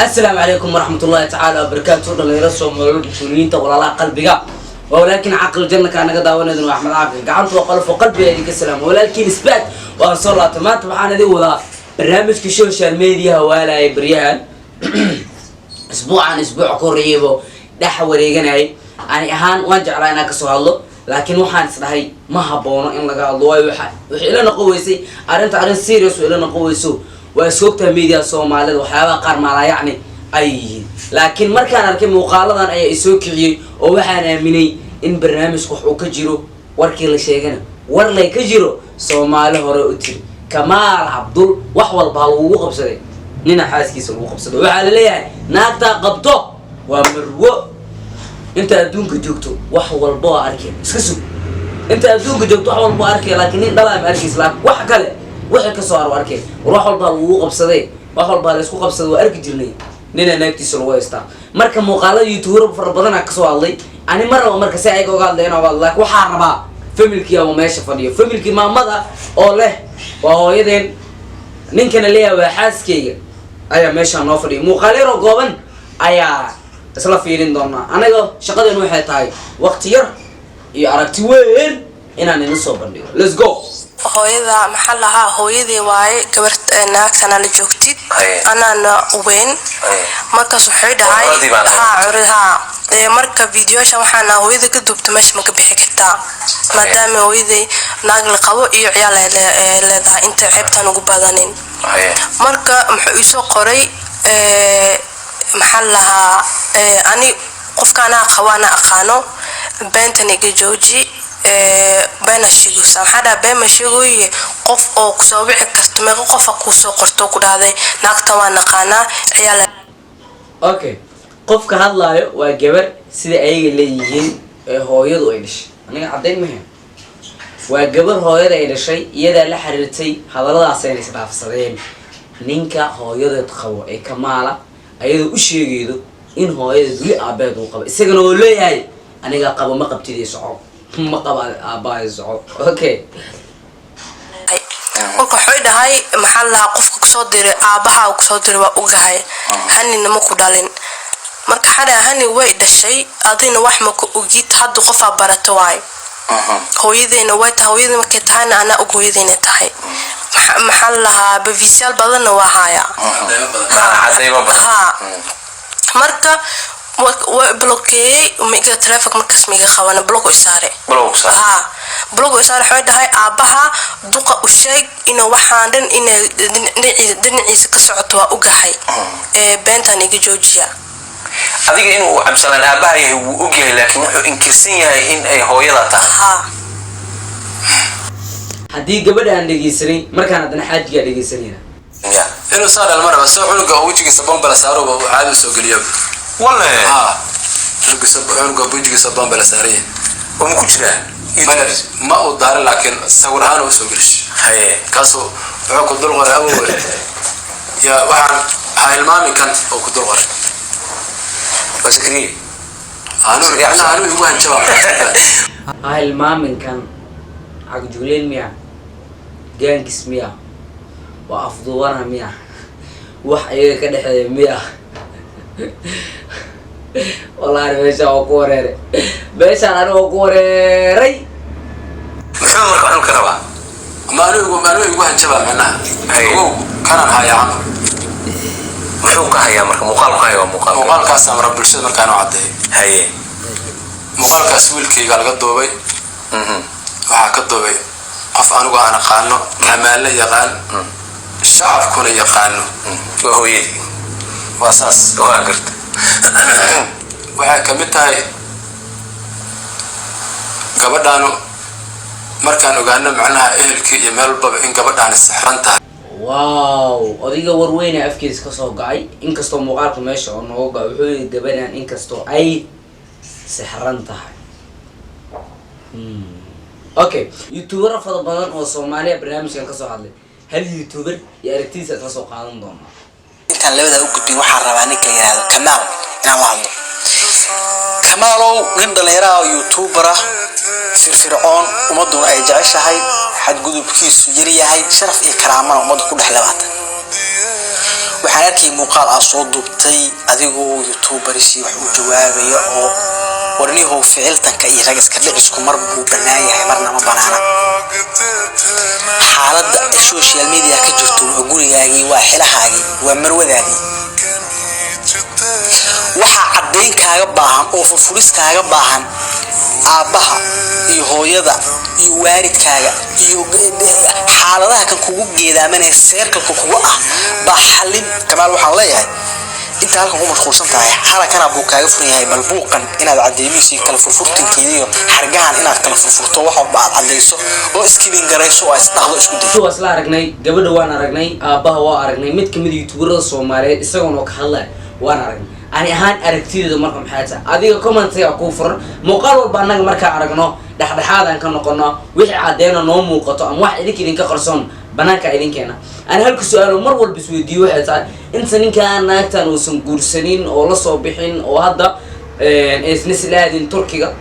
السلام عليكم ورحمة الله تعالى وبركاته. الله يرسل مولودين ولا لا قلبي ولكن عقل الجنة كان قد ونذن وأحمد عاقل قعنت وقلب وقلبي هذيك السلام ولكن إثبات وصلاة ما تبعنا ذي ولا برنامج كسوشيال ميديا ولا بريان أسبوع عن أسبوع قريبه ده وريجناي يعني أهان وانجع علينا كسوالله لكن وحان صدقي ما هبونه إن لقى الله وحيلنا قويسي أرنت سيريس وحيلنا قويسو وسوقت الميديا الصومالية وحياة قرمالة يعني أي لكن مركان أركب مقالة أي يسوقي ووحنا مني إن برنامج وحو كجرو وركي لشيء ورلا كجرو صومالي هرؤتي كمال عبدول وحول بالو قبصدي نينا حاسكي سلو قبصدي وعلى ليه ناقتا قبطه ومرو أنت أدونك جوكتو وحول بوا أركي سكسو أنت أدونك جوكتو وحول بوا أركي لكن إن دلائم أركي سلاك وحكله وحكي كسوار وأركي وروح البالو قبصدي وحول بالسكو قبصدي وأركي جرني نينا ناقتي سلو ويستا مركا مقالة يوتيوب فربضنا كسوالي أنا مرة ومركا ساعي قال لنا والله وحاربا فملكي أو ماشي فديو فملكي ما مضى أوله وهو يدين نينكنا ليه وحاسكي أيا ماشي نوفري مقالة رقابن أيا isla fiirin doona anaga shaqadeenu waxay tahay waqti yar iyo aragti weyn inaan ina soo bandhigo let's go hooyada maxaa lahaa hooyadii waaye gabarta naagtana la joogtid anana weyn markaas waxay dhahay marka videosha waxaana hooyada ka duubta meesha ma ka bixi kartaa maadaama hooyadii naag la qabo iyo ciyaal leedahay inta ceebtan ugu badanin marka muxuu isoo qoray محلها أني قف كان أخوانا أخانو بنتني جوجي بين الشيء سامحنا بين الشيء قف أو كسوبي كستمر قف أكوسو قرطو كده هذا نقطة ونقانا عيال. أوكي قف كهلا وجبر سيد أي اللي يجين هو يدو إيش أنا عدين مهم وجبر هو يدا إلى شيء يدا لحرتي هذا لا عسين يسمع في الصديم نينكا هو يدا تخو كمالا ayadu u sheegaydo in hooyada duli aabeed uu qabo isagana oo leeyahay aniga qabo ma qabtidii soco ma qaba aabaay soco okay qofka xoy dhahay maxaa la qofka ku soo diray aabaha ku soo diray waa ogahay hanina ma ku dhalin marka xada hani way dhashay adina wax ma ku ogid hadda qof barato waay hooyadeena way tahay hooyada markay tahayna ana hooyadeena tahay محل لها بفيسيال بدن وهايا ها مركا وبلوكي وميجا ترافيك مركز ميجا خوانا بلوك إسارة ها بلوك إسارة حوالي هاي أباها دوقة وشيء إنه وحندن إنه دنيا كسرت وأوجهاي بنتاني جوجيا أذيك إنه أبصر أباها وأوجه لكن إنكسية إن هو يلاته ها haddii gabadha aan dhageysanay markaan hadana xaajiga dhageysanayna inuu saar almara soo xulga wajigiisa bombala saaro oo caadi soo galiyo wallahi xulga wajigiisa bombala saareen oo ma ku jira ma uu daar laakiin sawir ahaan oo soo galish haye kaaso wuxuu ku dul qoray awal ya waxaan haylmaami kan oo ku dul qoray baskri anu ugu hanjaba haylmaamin kan عجولين مياه جانكس مياه وأفضوانا مياه وحياة كده مياه والله أنا بيش أقوري بيش أنا أقوري محمد كانوا كربا ما أنا يقول هنجبا منها هو كان هاي عم محوك هاي مرك مقال كاسم رب الشدة كانوا عدي هاي مقال كاسويل كي قال قد دوبي waxaa ka doobay qof anigu aan aqaano amaal yaqaan shacabkuna yaqaano waa hooyadii waa saas waa garta waxay ka mid tahay gabadhaanu markaan ogaano macnaha ehelkii iyo meel walba in gabadhaan sixran tahay waaw adiga warweyne afkiis ka soo gacay inkastoo muuqaalka meesha oo nooga wuxuu yiri gabadhaan inkastoo ay sixran tahay okay youtuber fada badan oo Soomaaliya barnaamijkan ka soo hadlay hal youtuber iyo aragtiisa ka soo qaadan doona intaan labada u gudbin waxaan rabaa ninka la yiraahdo Kamaal inaan la hadlo Kamaalow nin dhalinyaro ah youtuber ah firfircoon umaduna ay jeceshahay xad gudubkiisu yar yahay sharaf iyo karaamana umadu ku dhaxlabaata waxaan arkay muuqaal aad soo duubtay adigoo youtuberisi wax u jawaabaya oo warniyahow ficiltanka iyo rag iska dhicisku mar buu bannaan yahay marna ma bannaana xaaladda social media ka jirto waa gurigaagii waa xilahaagii waa marwadaadii waxaa caddayn kaaga baahan oo furfuris kaaga baahan aabbaha iyo hooyada iyo waalidkaaga iyo xaaladaha kan kugu geedaamanaya seerkalka kugu ah baa xallin kamaal waxaan leeyahay inta halkan ku mashquulsan tahay halkana buu kaaga furan yahay bal buuqan inaad caddeymisi kala furfurtankeeda iyo xargahan inaad kala furfurto waxa baad caddeyso oo iskibin garayso oo isdhaqdo isku day waa isla aragnay gabadha waan aragnay aabbaha waa aragnay mid kamid youtuberada Soomaaliyeed isagoon ka hadlay waan aragnay ani ahaan aragtideedu marka maxay tahay adiga comment-iga ku furan muuqaal walba anaga marka aragno dhaxdhaxaadan ka noqono wixii cadeena noo muuqato ama wax idinka qarsoon banaanka idinkeena ana halka su'aalo mar walba isweydiiyo waxay tahay inta ninkaan naagtan uu san guursanin oo la soo bixin oo hadda isnislaadin Turkiga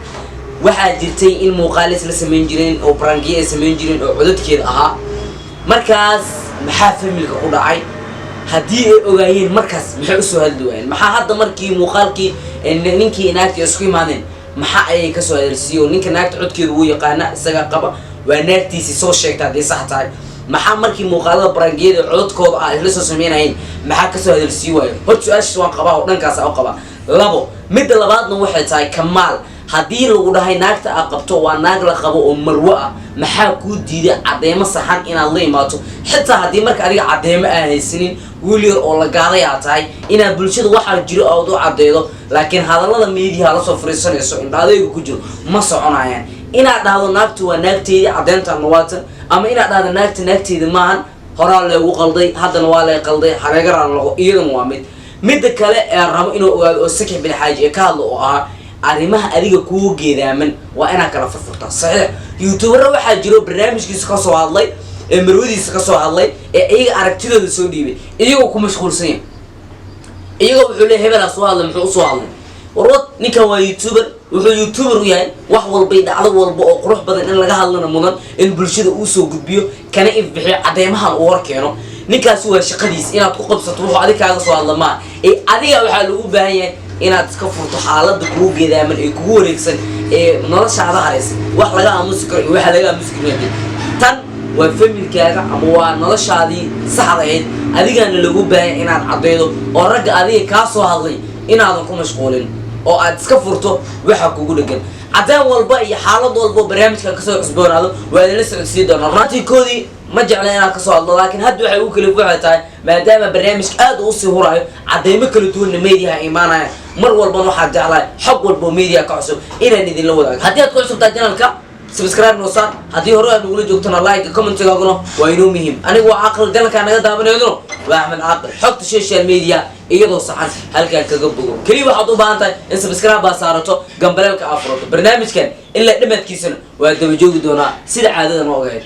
waxa jirtay in muuqaalis la sameyn jireen oo prankiye ay sameyn jireen oo codadkeeda ahaa markaas maxaa familka ku dhacay haddii ay ogaayeen markaas maxay u soo hadli waayeen maxaa hadda markii muuqaalkii ninkii naagta isku imaadeen maxaa ay ka soo hadalsiyo ninka naagta codkeedu uu yaqaana isaga qaba waa naagtiisi soo sheegtay hadii sax tahay maxaa markii muuqaalada brangiyada codadkooda ah isla soo sameynayeen maxaa ka soo hadalsiyo waayo horta su'aashaas waan qabaa oo dhankaas aan qaba labo midda labaadna waxay tahay Kamaal haddii lagu dhahay naagta aad qabto waa naag la qabo oo marwo ah maxaa ku diiday cadeemo saxan inaad la imaato xitaa haddii marka adiga cadeemo aan haysanin wiil yar oo la gaaday aad tahay inaad bulshada waxa jiro oo u cadeedo laakiin hadallada media la soo fariisanayso indhaadaygu ku jiro ma soconayaan inaad dhahdo naagtu waa naagteedii cadeenta nawaata ama inaad dhahdo naagteeda maahan horaa lagu qalday haddana waa la qalday xareegaran lagu iidan waa mid kale ee rabo inuu ogaado oo Sakix bin Xaaji ka hadlo oo ah arrimaha adiga kugu geedaaman waa ina kala furfurtaa saxiix youtuber waxa jiro barnaamijkiisa ka soo hadlay ee marwadiisa ka soo hadlay ee iyaga aragtidooda soo dhiibay iyagoo ku mashquulsan iyagoo wuxuu leeyahay hebel soo hadlay muxuu soo hadlay warwad ninkan waa youtuber wuxuu youtuber u yahay wax walba dhacdo walba oo qurux badan in laga hadlana mudan in bulshada uu soo gudbiyo kana ifbixiyo cadeemahan uu warkeeno ninkaas waa shaqadiis inaad ku qabsato wuxuu adiga kaaga soo hadlama ee adiga waxa lagu baahan yahay inaad iska furto xaaladda kugu geedaaman ee kugu wareegsan ee noloshaada haraysan wax laga aamusi karo iyo wax laga aamusi karo tan waa familkaaga ama waa noloshaadii saxda ahayd adigana lagu baahan inaad cadeedo oo ragga adiga ka soo hadlay inaadan ku mashquulin oo aad iska furto waxa kugu dhagan cadaan walba iyo xaalad walba barnaamijka ka soo cusboonaado waa la socodsiin doonaa runtii koodii ma jeclaan inaad ka soo hadlo laakiin hadda waxay u kala fuuxay tahay maadaama barnaamijka aad u sii hurayo cadeemo kala duwan media iimaanaya mar walba waxa jeclaa xog walba media ka cusub inaan idin la wadaago haddii aad ku cusubtaa channelka subscribe noo saar haddii hore aad ugu joogtana like comment-gaaguna waa inoo muhiim anigu waa aqal channelka naga daabanayno waa Axmed Caaqil xogta social media iyadoo saxan halkaan kaga bogo kaliya waxaad u baahan tahay in subscribe baa saarato gambaleelka afroto barnaamijkan ilaa dhimadkiisana waa daba joogi doonaa sida caadada noo ogayd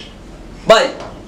bye